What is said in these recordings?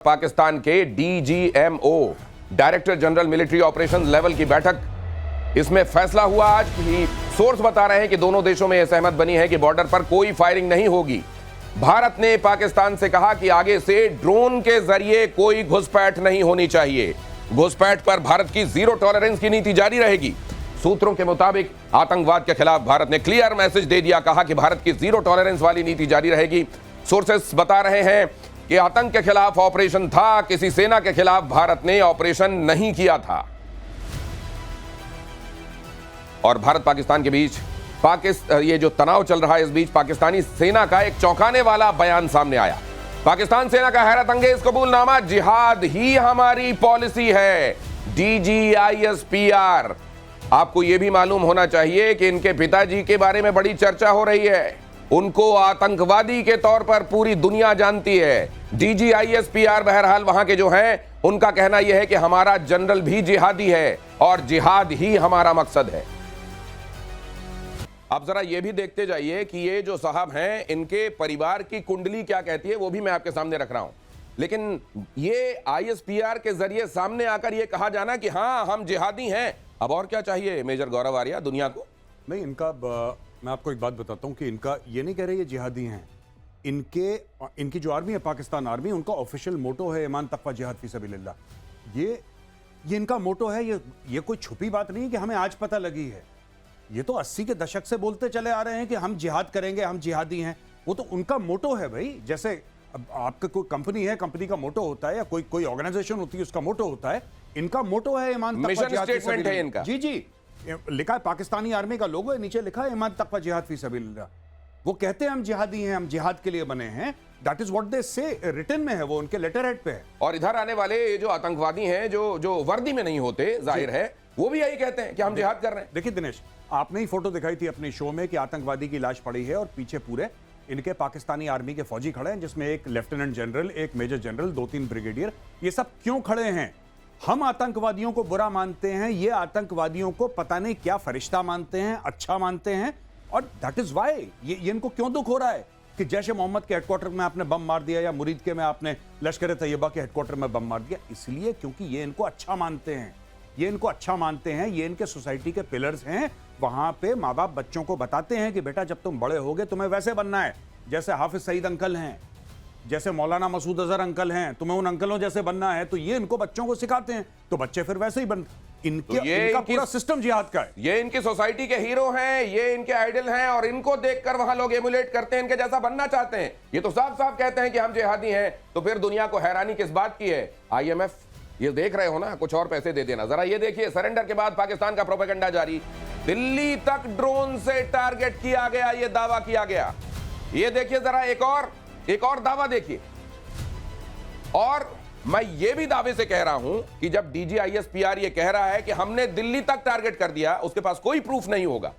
पाकिस्तान के DGMO director general military operation level की बैठक, इसमें फैसला हुआ आज की। सोर्स बता रहे हैं कि दोनों देशों में यह सहमत बनी है कि बॉर्डर पर कोई फायरिंग नहीं होगी। भारत ने पाकिस्तान से कहा कि आगे से ड्रोन के जरिए कोई घुसपैठ नहीं होनी चाहिए। घुसपैठ पर भारत की जीरो टॉलरेंस की नीति जारी रहेगी। सूत्रों के मुताबिक आतंकवाद के खिलाफ भारत ने क्लियर मैसेज दे दिया, कहा कि भारत की जीरो टॉलरेंस वाली नीति जारी रहेगी। सोर्सेस बता रहे हैं कि आतंक के खिलाफ ऑपरेशन था, किसी सेना के खिलाफ भारत ने ऑपरेशन नहीं किया था। और भारत पाकिस्तान के बीच ये जो तनाव चल रहा है, इस बीच पाकिस्तानी सेना का एक चौंकाने वाला बयान सामने आया। पाकिस्तान सेना का हैरत अंगेज कबूलनामा, जिहाद ही हमारी पॉलिसी है। DGISPR। आपको यह भी मालूम होना चाहिए कि इनके पिताजी के बारे में बड़ी चर्चा हो रही है। उनको आतंकवादी के तौर पर पूरी दुनिया जानती है। DGISPR बहरहाल वहां के जो हैं, उनका कहना यह है कि हमारा जनरल भी जिहादी है और जिहाद ही हमारा मकसद है। आप जरा ये भी देखते जाइए कि ये जो साहब हैं, इनके परिवार की कुंडली क्या कहती है, वो भी मैं आपके सामने रख रहा हूं। लेकिन ये ISPR के जरिए सामने आकर ये कहा जाना कि हाँ हम जिहादी हैं, अब और क्या चाहिए मेजर गौरव आर्या दुनिया को? नहीं, मैं आपको एक बात बताता हूं कि इनका ये नहीं कह रहे ये जिहादी हैं। इनकी जो आर्मी है, पाकिस्तान आर्मी, उनका ऑफिशियल मोटो है ईमान तकवा जिहाद फी सबीलिल्लाह। ये इनका मोटो है। ये कोई छुपी बात नहीं है कि हमें आज पता लगी है। ये तो 80 के दशक से बोलते चले आ रहे हैं कि हम जिहाद करेंगे, हम जिहादी हैं। वो तो उनका मोटो है भाई। जैसे अब आपका कोई कंपनी है, कंपनी का मोटो होता है, या कोई ऑर्गेनाइजेशन होती है, उसका मोटो होता है। इनका मोटो है ईमान तकवा जिहाद फी स्टेटमेंट है इनका। जी लिखा है, पाकिस्तानी आर्मी का लोगो है, नीचे लिखा है ईमान तकवा जिहाद फी सबीलिल्लाह। वो कहते हैं हम जिहादी हैं, हम जिहाद के लिए बने हैं। दैट इज व्हाट दे से, रिटन में है, वो उनके लेटर हेड पे है। और इधर आने वाले ये जो आतंकवादी हैं, जो वर्दी में नहीं होते, जाहिर है वो भी यही कहते हैं कि हम जिहाद कर रहे हैं। देखिए दिनेश, आपने ही फोटो दिखाई थी अपने शो में कि आतंकवादी की लाश पड़ी है और पीछे पूरे इनके पाकिस्तानी आर्मी के फौजी खड़े हैं, जिसमें एक लेफ्टिनेंट जनरल, एक मेजर जनरल, 2-3 ब्रिगेडियर। ये सब क्यों खड़े हैं? हम आतंकवादियों को बुरा मानते हैं, ये आतंकवादियों को पता नहीं क्या फरिश्ता मानते हैं, अच्छा मानते हैं। और दैट इज वाई ये इनको क्यों दुख हो रहा है कि जैश ए मोहम्मद के हेडक्वार्टर में आपने बम मार दिया, या मुरीद के में आपने लश्कर तैयबा के हेडक्वार्टर में बम मार दिया। इसलिए क्योंकि ये इनको अच्छा मानते हैं, ये इनको अच्छा मानते हैं, ये इनके सोसाइटी के पिलर्स हैं। वहां पे माँ बाप बच्चों को बताते हैं कि बेटा जब तुम बड़े होगे तुम्हें वैसे बनना है, जैसे हाफिज सईद अंकल हैं, जैसे मौलाना मसूद अजहर अंकल हैं, तुम्हें उन अंकलों जैसे बनना है। तो ये इनको बच्चों को सिखाते हैं, तो बच्चे फिर वैसे ही इनका पूरा सिस्टम जिहाद का है। ये इनकी सोसाइटी के हीरो हैं, ये इनके आइडल हैं, और इनको देखकर वहां लोग एमुलेट करते हैं, इनके जैसा बनना चाहते हैं। ये तो साफ साफ कहते हैं कि हम जिहादी हैं। तो फिर दुनिया को हैरानी किस बात की है? IMF, ये देख रहे हो ना, कुछ और पैसे दे देना। जरा ये देखिए, सरेंडर के बाद पाकिस्तान का प्रोपेगेंडा जारी। दिल्ली तक ड्रोन से टारगेट किया गया, ये दावा किया गया। ये देखिए जरा, एक और दावा देखिए। और मैं ये भी दावे से कह रहा हूं कि जब DGISPR ये कह रहा है कि हमने दिल्ली तक टारगेट कर दिया, उसके पास कोई प्रूफ नहीं होगा,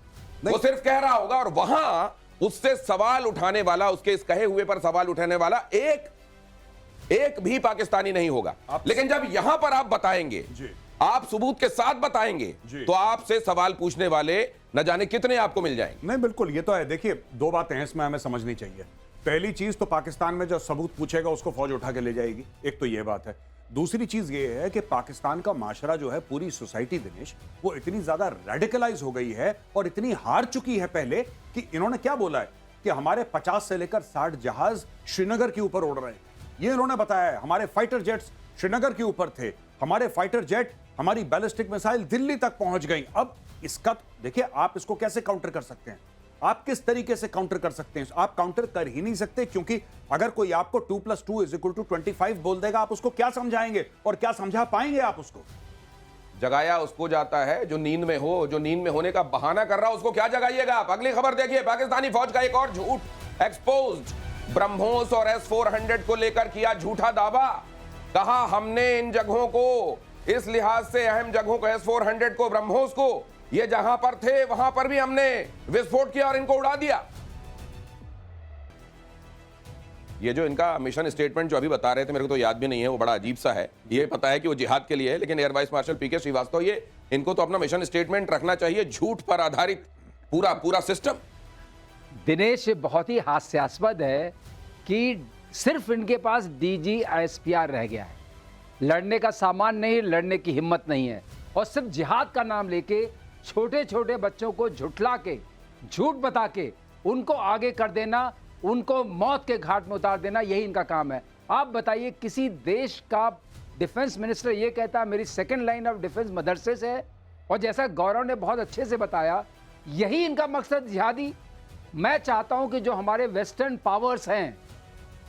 वो सिर्फ कह रहा होगा। और वहां उससे सवाल उठाने वाला, उसके इस कहे हुए पर सवाल उठाने वाला एक भी पाकिस्तानी नहीं होगा। लेकिन जब यहां पर आप बताएंगे, आप सबूत के साथ बताएंगे, तो आपसे सवाल पूछने वाले न जाने कितने आपको मिल जाएंगे। नहीं, बिल्कुल, ये तो है। देखिए, दो बातें हैं इसमें हमें समझनी चाहिए। पहली चीज तो पाकिस्तान में जो सबूत पूछेगा उसको फौज उठा के ले जाएगी, एक तो ये बात है। दूसरी चीज ये है कि पाकिस्तान का माशरा जो है, पूरी सोसाइटी दिनेश, वो इतनी ज्यादा रेडिकलाइज हो गई है और इतनी हार चुकी है पहले, कि इन्होंने क्या बोला है कि हमारे 50 से लेकर 60 जहाज श्रीनगर के ऊपर उड़ रहे हैं। ये इन्होंने बताया है। हमारे फाइटर जेट्स श्रीनगर के ऊपर थे, हमारे फाइटर जेट, हमारी बैलिस्टिक मिसाइल दिल्ली तक पहुंच गई। अब इसका देखिए, आप इसको कैसे काउंटर कर सकते हैं? आप किस तरीके से काउंटर कर सकते हैं? आप काउंटर कर ही नहीं सकते, क्योंकि अगर कोई आपको 2+2 = 25 बोल देगा, आप उसको क्या समझाएंगे और क्या समझा पाएंगे आप उसको? जगाया उसको जाता है जो नींद में हो, जो नींद में होने का बहाना कर रहा हो, उसको क्या जगाइएगा आप? अगली खबर देखिए, पाकिस्तानी फौज का एक और झूठ एक्सपोज्ड। ब्रह्मोस और S-400 को लेकर किया झूठा दावा। कहा हमने इन जगहों को, इस लिहाज से अहम जगहों को, S-400 को, ब्रह्मोस को, ये जहां पर थे वहां पर भी हमने विस्फोट किया और इनको उड़ा दिया। ये जो इनका मिशन स्टेटमेंट जो अभी बता रहे थे, मेरे को तो याद भी नहीं है, वो बड़ा अजीब सा है। ये पता है कि वो जिहाद के लिए है, लेकिन air vice marshal PK Srivastava, ये इनको तो अपना मिशन स्टेटमेंट रखना चाहिए झूठ पर आधारित पूरा सिस्टम। दिनेश, बहुत ही हास्यास्पद है कि सिर्फ इनके पास DGISPR रह गया है। लड़ने का सामान नहीं, लड़ने की हिम्मत नहीं है, और सिर्फ जिहाद का नाम लेके छोटे छोटे बच्चों को झुठला के, झूठ बता के उनको आगे कर देना, उनको मौत के घाट में उतार देना, यही इनका काम है। आप बताइए, किसी देश का डिफेंस मिनिस्टर ये कहता है मेरी सेकंड लाइन ऑफ डिफेंस मदरसे से है, और जैसा गौरव ने बहुत अच्छे से बताया, यही इनका मकसद जिहादी। मैं चाहता हूं कि जो हमारे वेस्टर्न पावर्स हैं,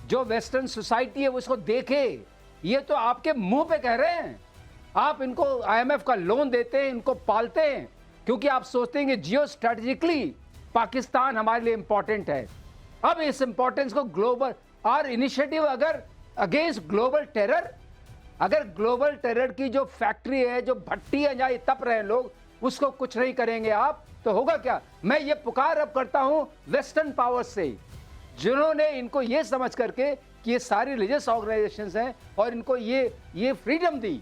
जो वेस्टर्न सोसाइटी है, वो इसको देखे। ये तो आपके मुंह पे कह रहे हैं, आप इनको IMF का लोन देते हैं, इनको पालते हैं, क्योंकि आप सोचते हैं कि जियो स्ट्रेटेजिकली पाकिस्तान हमारे लिए इंपॉर्टेंट है। अब इस इंपॉर्टेंस को ग्लोबल और इनिशिएटिव अगर अगेंस्ट ग्लोबल टेरर, अगर ग्लोबल टेरर की जो फैक्ट्री है, जो भट्टी है जहां तप रहे हैं लोग, उसको कुछ नहीं करेंगे आप, तो होगा क्या? मैं ये पुकार अब करता हूं वेस्टर्न पावर्स से, जिन्होंने इनको ये समझ करके कि ये सारी रिलीजियस ऑर्गेनाइजेशंस हैं और इनको ये फ्रीडम दी,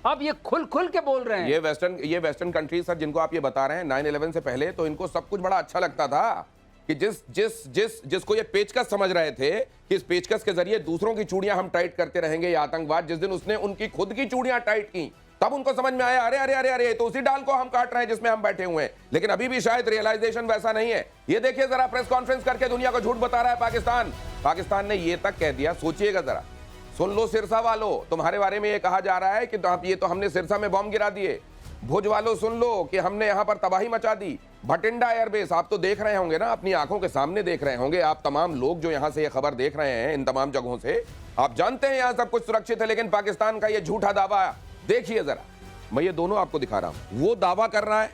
अब ये खुल के बोल रहे हैं। ये वेस्टर्न कंट्रीज सर, जिनको आप ये बता रहे हैं, 9/11 से पहले तो इनको सब कुछ बड़ा अच्छा लगता था कि जिसको ये पेचकस समझ रहे थे कि इस पेचकस के जरिए दूसरों की चूड़ियां हम टाइट करते रहेंगे, ये आतंकवाद, जिस दिन उसने उनकी खुद की चूड़ियां टाइट की, तब उनको समझ में आया, अरे अरे अरे अरे, तो उसी डाल को हम काट रहे हैं जिसमें हम बैठे हुए हैं। लेकिन अभी भी शायद रियलाइजेशन वैसा नहीं है। ये देखिए जरा, प्रेस कॉन्फ्रेंस करके दुनिया को झूठ बता रहा है पाकिस्तान ने ये तक कह दिया, सोचिएगा जरा, सुन लो सिरसा वालों, तुम्हारे बारे में ये कहा जा रहा है कि ये तो हमने सिरसा में बॉम्ब गिरा दिए। भुज वालों सुन लो कि हमने यहां पर तबाही मचा दी। भटिंडा एयरबेस आप तो देख रहे होंगे ना, अपनी आंखों के सामने देख रहे होंगे आप तमाम लोग जो यहां से ये खबर देख रहे हैं, इन तमाम जगहों से, आप जानते हैं यहां सब कुछ सुरक्षित है। लेकिन पाकिस्तान का ये झूठा दावा देखिए जरा, मैं ये दोनों आपको दिखा रहा हूं। वो दावा कर रहा है,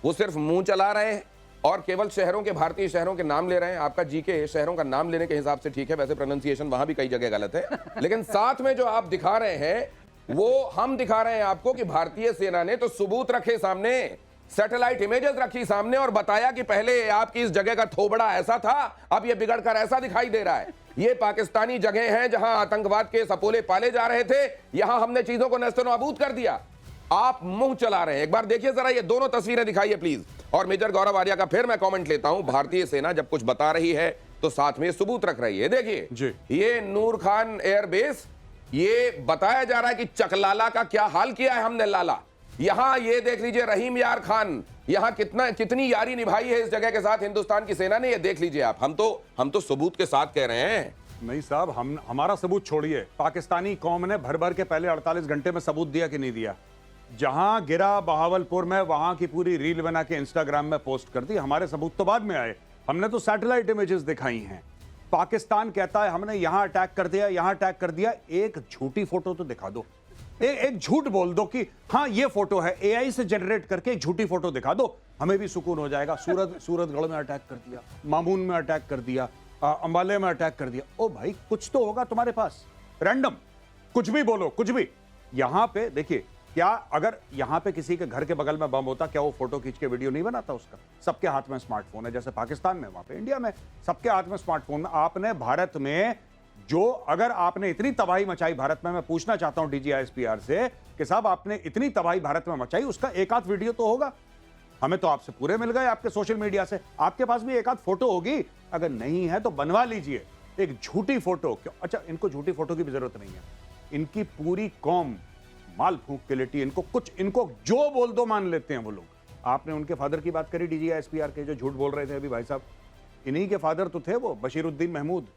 वो सिर्फ मुंह चला रहे हैं और केवल शहरों के, भारतीय शहरों के नाम ले रहे हैं। आपका जीके शहरों का नाम लेने के हिसाब से ठीक है, वैसे प्रोनाउंसिएशन वहां भी कई जगह गलत है, लेकिन साथ में जो आप दिखा रहे हैं वो हम दिखा रहे हैं आपको कि भारतीय सेना ने तो सबूत रखे सामने, सैटेलाइट इमेजेस रखी सामने और बताया कि पहले आपकी इस जगह का थोबड़ा ऐसा था, अब ये बिगड़कर ऐसा दिखाई दे रहा है। ये पाकिस्तानी जगह हैं जहां आतंकवाद के सपोले पाले जा रहे थे, यहां हमने चीजों को नस्तनाबूद कर दिया। आप मुंह चला रहे हैं। एक बार देखिए जरा, ये दोनों तस्वीरें दिखाइए प्लीज। और मेजर गौरव आर्या का फिर मैं कमेंट लेता हूं, भारतीय सेना जब कुछ बता रही है तो साथ में सबूत रख रही है। देखिए ये नूर खान एयरबेस, ये बताया जा रहा है कि चकलाला का क्या हाल किया है हमने लाला। यहां ये देख लीजिए रहीम यार खान, यहां कितनी यारी निभाई है इस जगह के साथ हिंदुस्तान की सेना ने, ये देख लीजिए आप। हम तो सबूत के साथ कह रहे हैं। नहीं साहब, हमारा सबूत छोड़िए, पाकिस्तानी कौम ने भर भर के पहले 48 घंटे में सबूत दिया कि नहीं दिया। जहां गिरा बहावलपुर में, वहां की पूरी रील बना के इंस्टाग्राम में पोस्ट कर दी। हमारे सबूत तो बाद में आए, हमने तो सैटेलाइट इमेजेस दिखाई हैं। पाकिस्तान कहता है हमने यहां अटैक कर दिया, यहां अटैक कर दिया। एक झूठी फोटो तो दिखा दो, एक झूठ बोल दो कि हाँ ये फोटो है, AI से जनरेट करके एक झूठी फोटो दिखा दो, हमें भी सुकून हो जाएगा। सूरतगढ़ में अटैक कर दिया, मामून में अटैक कर दिया, अंबाले में अटैक कर दिया। ओ भाई, कुछ तो होगा तुम्हारे पास, रैंडम कुछ भी बोलो, कुछ भी। यहां पे देखिए, क्या अगर यहां पे किसी के घर के बगल में बम होता, क्या वो फोटो खींच के वीडियो नहीं बनाता उसका? सबके हाथ में स्मार्टफोन है, जैसे पाकिस्तान में, वहां पे इंडिया में सबके हाथ में स्मार्टफोन। आपने भारत में जो, अगर आपने इतनी तबाही मचाई भारत में, मैं पूछना चाहता हूं DGISPR से कि साहब आपने इतनी तबाही भारत में मचाई, उसका एक आध वीडियो तो होगा। हमें तो आपसे पूरे मिल गए, आपके सोशल मीडिया से, आपके पास भी एक आध फोटो होगी। अगर नहीं है तो बनवा लीजिए एक झूठी फोटो। क्यों? अच्छा, इनको झूठी फोटो की भी जरूरत नहीं है, इनकी पूरी कौम माल फूंक के लेटी, इनको जो बोल दो मान लेते हैं वो लोग। आपने उनके फादर की बात करी, DGISPR के, जो झूठ बोल रहे थे अभी भाई साहब, इन्हीं के फादर तो थे वो बशीरुद्दीन महमूद,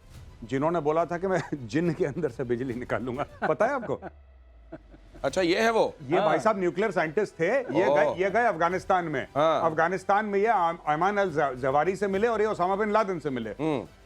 जिन्होंने बोला था कि मैं जिन्न के अंदर से बिजली निकालूंगा। पता है आपको? अच्छा, ये है वो, ये भाई साहब न्यूक्लियर साइंटिस्ट थे। ये गए अफगानिस्तान में। अफगानिस्तान में ये अयमान अल जवारी से मिले और ये ओसामा बिन लादेन से मिले।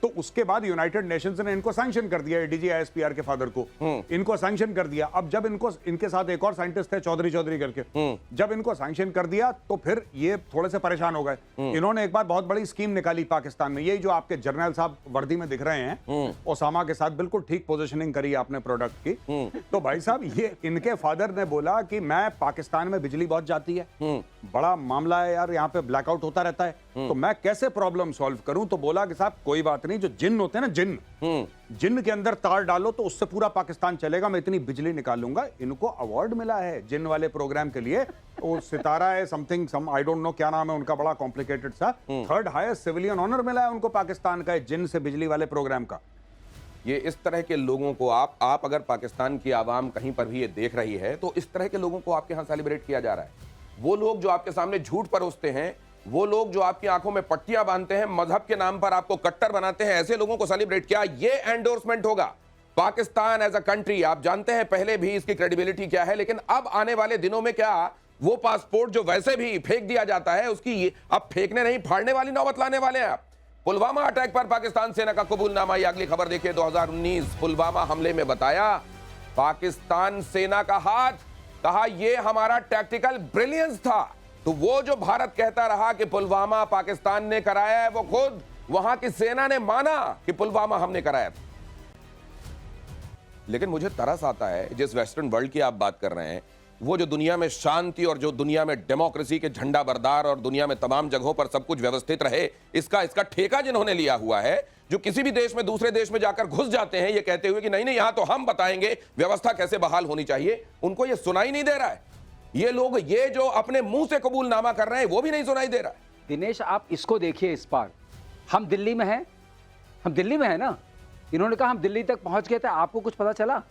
तो उसके बाद यूनाइटेड नेशंस ने इनको सैंक्शन कर दिया, DGISPR के फादर को इनको सैंक्शन कर दिया। अब जब इनके साथ एक और साइंटिस्ट थे चौधरी करके, जब इनको सैंक्शन कर दिया तो फिर ये थोड़े से परेशान हो गए। इन्होंने एक बार बहुत बड़ी स्कीम निकाली पाकिस्तान में, यही जो आपके जर्नल साहब वर्दी में दिख रहे हैं, ओसामा के साथ बिल्कुल ठीक पोजिशनिंग करी आपने प्रोडक्ट की। तो भाई साहब, ये इनके फादर ने बोला कि मैं, पाकिस्तान में बिजली बहुत जाती है, बड़ा मामला है यार, यहाँ पे ब्लैकआउट होता रहता है, तो मैं कैसे प्रॉब्लम सॉल्व करूं? तो बोला कि साहब कोई बात नहीं, जो जिन्न होते हैं ना, जिन्न के अंदर तार डालो तो उससे पूरा पाकिस्तान चलेगा, मैं इतनी बिजली निकालूंगा। इनको अवार्ड मिला है जिन्न वाले प्रोग्राम के लिए, वो सितारा है समथिंग, आई डोंट नो क्या नाम है उनका, बड़ा कॉम्प्लिकेटेड सा, 3rd हाईएस्ट सिविलियन ऑनर मिला है उनको पाकिस्तान का, जिन्न से बिजली वाले प्रोग्राम का। ये इस तरह के लोगों को आप अगर पाकिस्तान की आवाम कहीं पर भी ये देख रही है तो इस तरह के लोगों को आपके यहाँ सेलिब्रेट किया जा रहा है। वो लोग जो आपके सामने झूठ परोसते हैं, वो लोग जो आपकी आंखों में पट्टियां बांधते हैं, मजहब के नाम पर आपको कट्टर बनाते हैं, ऐसे लोगों को सेलिब्रेट किया, ये एंडोर्समेंट होगा। पाकिस्तान एज अ कंट्री, आप जानते हैं पहले भी इसकी क्रेडिबिलिटी क्या है, लेकिन अब आने वाले दिनों में क्या वो पासपोर्ट जो वैसे भी फेंक दिया जाता है उसकी अब फेंकने नहीं फाड़ने वाली नौबत लाने वाले हैं आप। पुलवामा अटैक पर पाकिस्तान सेना का कबूलनामा, ये अगली खबर देखिए। 2019 पुलवामा हमले में बताया पाकिस्तान सेना का हाथ, कहा यह हमारा टैक्टिकल ब्रिलियंस था। तो वो जो भारत कहता रहा कि पुलवामा पाकिस्तान ने कराया है, वो खुद वहां की सेना ने माना कि पुलवामा हमने कराया था। लेकिन मुझे तरस आता है जिस वेस्टर्न वर्ल्ड की आप बात कर रहे हैं, वो जो दुनिया में शांति और जो दुनिया में डेमोक्रेसी के झंडा बरदार और दुनिया में तमाम जगहों पर सब कुछ व्यवस्थित रहे, इसका ठेका जिन्होंने लिया हुआ है, जो किसी भी देश में दूसरे देश में जाकर घुस जाते हैं ये कहते हुए कि नहीं नहीं यहां तो हम बताएंगे व्यवस्था कैसे बहाल होनी चाहिए, उनको ये सुनाई नहीं दे रहा है। ये लोग ये जो अपने मुंह से कबूलनामा कर रहे हैं वो भी नहीं सुनाई दे रहा है। दिनेश, आप इसको देखिए, इस बार हम दिल्ली में हैं, हम दिल्ली में हैं ना, इन्होंने कहा हम दिल्ली तक पहुंच गए थे, आपको कुछ पता चला?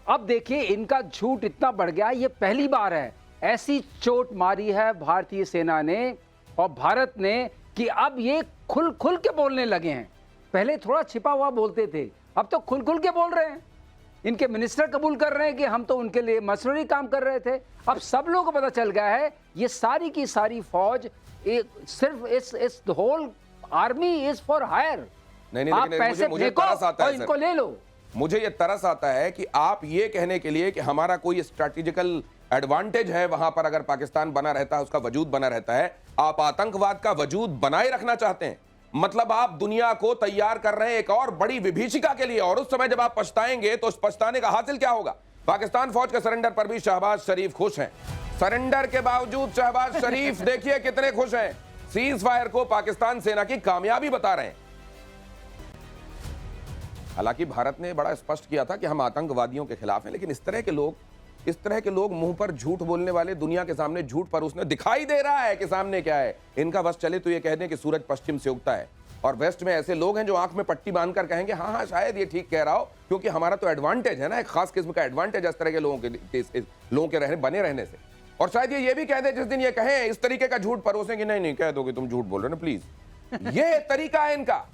अब देखिए इनका झूठ इतना बढ़ गया, ये पहली बार है ऐसी चोट मारी है भारतीय सेना ने और भारत ने कि अब ये खुल खुल के बोलने लगे हैं। पहले थोड़ा छिपा हुआ बोलते थे, अब तो खुल खुल के बोल रहे हैं। इनके मिनिस्टर कबूल कर रहे हैं कि हम तो उनके लिए मसनरी काम कर रहे थे। अब सब लोगों को पता चल गया है ये सारी की सारी फौज सिर्फ इस whole army is for hire. नहीं, आप पैसे फेंको और इनको ले लो। मुझे ये तरस आता है कि आप ये कहने के लिए कि हमारा कोई स्ट्रैटेजिकल एडवांटेज है वहां पर, अगर पाकिस्तान बना रहता है, उसका वजूद बना रहता है, आप आतंकवाद का वजूद बनाए रखना चाहते हैं। मतलब आप दुनिया को तैयार कर रहे हैं एक और बड़ी विभीषिका के लिए, और उस समय जब आप पछताएंगे तो उस पछताने का हासिल क्या होगा? पाकिस्तान फौज के सरेंडर पर भी शहबाज शरीफ खुश हैं। सरेंडर के बावजूद शहबाज शरीफ देखिए कितने खुश हैं। सीज फायर को पाकिस्तान सेना की कामयाबी बता रहे हैं। हालांकि भारत ने बड़ा स्पष्ट किया था कि हम आतंकवादियों के खिलाफ हैं, लेकिन इस तरह के लोग मुंह पर झूठ बोलने वाले, दुनिया के सामने झूठ पर उसने दिखाई दे रहा है कि सामने क्या है। इनका बस चले तो ये कह दें कि सूरज पश्चिम से उगता है, और वेस्ट में ऐसे लोग हैं जो आंख में पट्टी बांधकर कहेंगे हाँ हाँ शायद ये ठीक कह रहा हो, क्योंकि हमारा तो एडवांटेज है ना, एक खास किस्म का एडवांटेज इस तरह के लोगों के बने रहने से। और शायद ये भी कह दे जिस दिन ये कहें इस तरीके का झूठ परोसें कि नहीं कह दो कि तुम झूठ बोल रहे हो ना प्लीज। ये तरीका है इनका।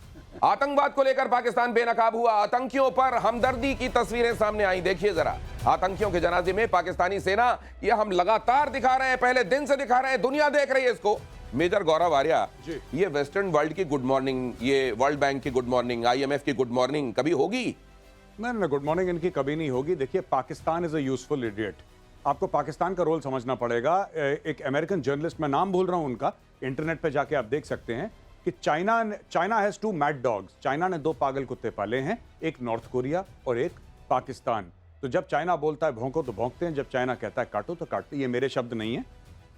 आतंकवाद को लेकर पाकिस्तान बेनकाब हुआ, आतंकियों पर हमदर्दी की तस्वीरें सामने आई। देखिए जरा, आतंकियों के जनाजे में पाकिस्तानी सेना, ये हम लगातार दिखा रहे हैं, पहले दिन से दिखा रहे हैं, दुनिया देख रही है इसको। मेजर गौरव आर्या, ये वेस्टर्न वर्ल्ड की गुड मॉर्निंग, ये वर्ल्ड बैंक की गुड मॉर्निंग, IMF की गुड मॉर्निंग कभी होगी? नहीं, गुड मॉर्निंग इनकी कभी नहीं होगी। देखिए, Pakistan is a useful idiot. आपको पाकिस्तान का रोल समझना पड़ेगा। एक अमेरिकन जर्नलिस्ट, मैं नाम भूल रहा हूं उनका, इंटरनेट पे जाके आप देख सकते हैं कि China has 2 mad dogs. China ने 2 पागल कुत्ते पाले हैं, एक नॉर्थ कोरिया और एक पाकिस्तान। तो जब चाइना बोलता है भौंको तो भौंकते हैं, जब चाइना कहता है काटो तो काटते। ये मेरे शब्द नहीं है,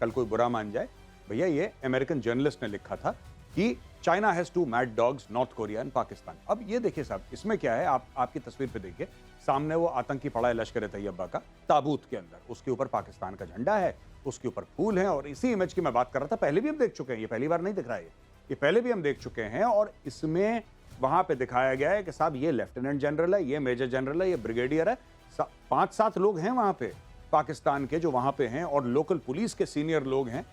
कल कोई बुरा मान जाए भैया, ये अमेरिकन जर्नलिस्ट ने लिखा था कि China has 2 mad dogs, north Korea and Pakistan. अब ये देखिए साहब, इसमें क्या है, आपकी तस्वीर पे देखिए, सामने वो आतंकी पड़ा है लश्कर तैयबा का, ताबूत के अंदर उसके ऊपर पाकिस्तान का झंडा है, उसके ऊपर फूल है। और इसी इमेज की मैं बात कर रहा था, पहले भी हम देख चुके हैं, ये पहली बार नहीं दिख रहा है, ये पहले भी हम देख चुके हैं। और इसमें वहां पे दिखाया गया है कि साहब ये लेफ्टिनेंट जनरल है, ये मेजर जनरल है, ये ब्रिगेडियर है, 5-7 लोग हैं वहां पे पाकिस्तान के जो वहां पे हैं, और लोकल पुलिस के सीनियर लोग हैं,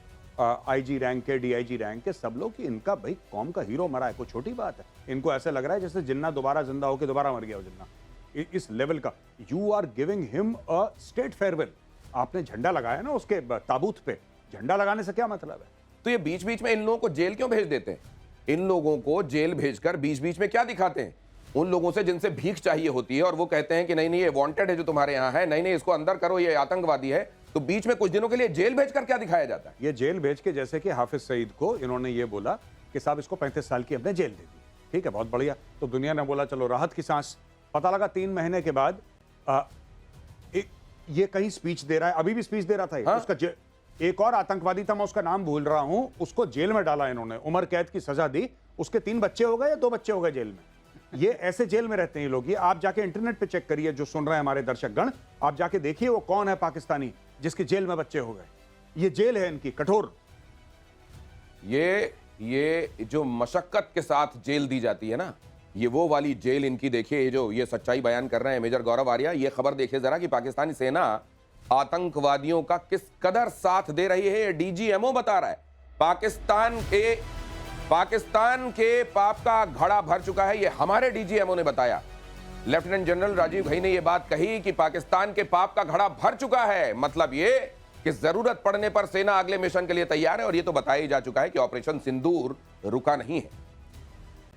IG रैंक के, DIG रैंक के, सब लोग। कि इनका भाई कौम का हीरो मरा है, कोई छोटी बात है? इनको ऐसा लग रहा है जैसे जिन्ना दोबारा जिंदा होकर दोबारा मर गया हो जिन्ना, इस लेवल का। You are giving him a state farewell. आपने झंडा लगाया ना उसके ताबूत पे, झंडा लगाने से क्या मतलब है? तो ये बीच बीच में इन लोगों को जेल क्यों भेज देते हैं? इन लोगों को जेल भेजकर बीच बीच में क्या दिखाते हैं? उन लोगों से जिनसे भीख चाहिए होती है और वो कहते हैं कि नहीं ये वांटेड है जो तुम्हारे यहाँ है, नहीं इसको अंदर करो, ये आतंकवादी है, तो बीच में कुछ दिनों के लिए जेल भेजकर क्या दिखाया जाता है? ये जेल भेज के, जैसे कि हाफिज सईद को इन्होंने ये बोला कि साहब इसको 35 साल की हमने जेल दे दी, ठीक है, बहुत बढ़िया। तो दुनिया ने बोला चलो राहत की सांस। पता लगा 3 महीने के बाद ये कहीं स्पीच दे रहा है, अभी भी स्पीच दे रहा था। हाँ? उसका एक और आतंकवादी था, मैं उसका नाम भूल रहा हूं, उसको जेल में डाला इन्होंने, उम्र कैद की सजा दी, उसके 3 बच्चे हो गए या 2 बच्चे हो गए जेल में। ये ऐसे जेल में रहते हैं ये लोग। ये आप जाके इंटरनेट पे चेक करिए, जो सुन रहे हैं हमारे दर्शक गण, आप जाके देखिए वो कौन है पाकिस्तानी जिसके जेल में बच्चे हो गए। ये जेल है इनकी कठोर। ये जो मशक्कत के साथ जेल दी जाती है ना, ये वो वाली जेल इनकी देखिए, जो ये सच्चाई बयान कर रहे हैं मेजर गौरव आर्या। ये खबर देखिए जरा कि पाकिस्तानी सेना आतंकवादियों का किस कदर साथ दे रही है। ये डीजीएमओ बता रहा है पाकिस्तान के पाप का घड़ा भर चुका है। ये हमारे डीजीएमओ ने बताया। लेफ्टिनेंट जनरल राजीव घई ने यह बात कही कि पाकिस्तान के पाप का घड़ा भर चुका है। मतलब ये कि जरूरत पड़ने पर सेना अगले मिशन के लिए तैयार है। और ये तो बताया ही जा चुका है कि ऑपरेशन सिंदूर रुका नहीं है।